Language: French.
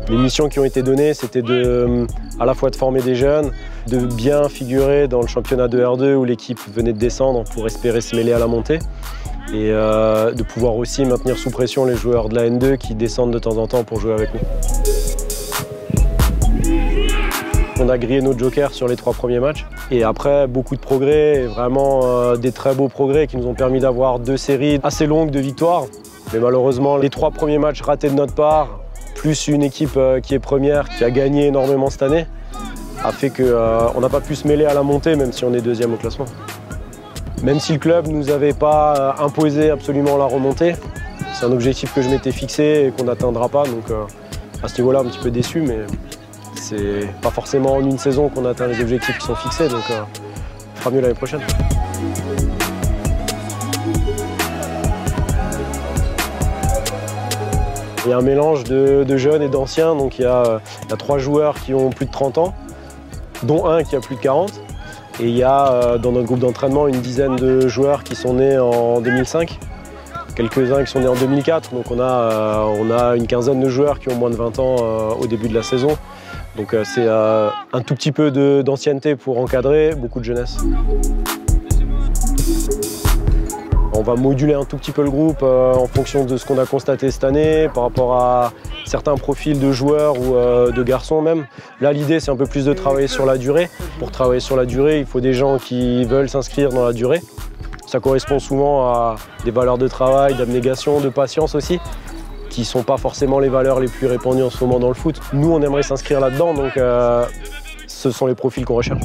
Les missions qui ont été données, c'était à la fois de former des jeunes, de bien figurer dans le championnat de R2 où l'équipe venait de descendre pour espérer se mêler à la montée et de pouvoir aussi maintenir sous pression les joueurs de la N2 qui descendent de temps en temps pour jouer avec nous. On a grillé nos jokers sur les 3 premiers matchs et après beaucoup de progrès, et vraiment des très beaux progrès qui nous ont permis d'avoir 2 séries assez longues de victoires. Mais malheureusement, les 3 premiers matchs ratés de notre part, plus une équipe qui est première, qui a gagné énormément cette année, a fait qu'on n'a pas pu se mêler à la montée, même si on est 2e au classement. Même si le club ne nous avait pas imposé absolument la remontée, c'est un objectif que je m'étais fixé et qu'on n'atteindra pas. Donc à ce niveau-là, un petit peu déçu, mais c'est pas forcément en une saison qu'on atteint les objectifs qui sont fixés. Donc on fera mieux l'année prochaine. Il y a un mélange de jeunes et d'anciens, donc il y a 3 joueurs qui ont plus de 30 ans, dont un qui a plus de 40. Et il y a dans notre groupe d'entraînement une dizaine de joueurs qui sont nés en 2005, quelques-uns qui sont nés en 2004, donc on a une quinzaine de joueurs qui ont moins de 20 ans au début de la saison. Donc c'est un tout petit peu d'ancienneté pour encadrer, beaucoup de jeunesse. On va moduler un tout petit peu le groupe en fonction de ce qu'on a constaté cette année, par rapport à certains profils de joueurs ou de garçons même. Là, l'idée, c'est un peu plus de travailler sur la durée. Pour travailler sur la durée, il faut des gens qui veulent s'inscrire dans la durée. Ça correspond souvent à des valeurs de travail, d'abnégation, de patience aussi, qui ne sont pas forcément les valeurs les plus répandues en ce moment dans le foot. Nous, on aimerait s'inscrire là-dedans, donc ce sont les profils qu'on recherche.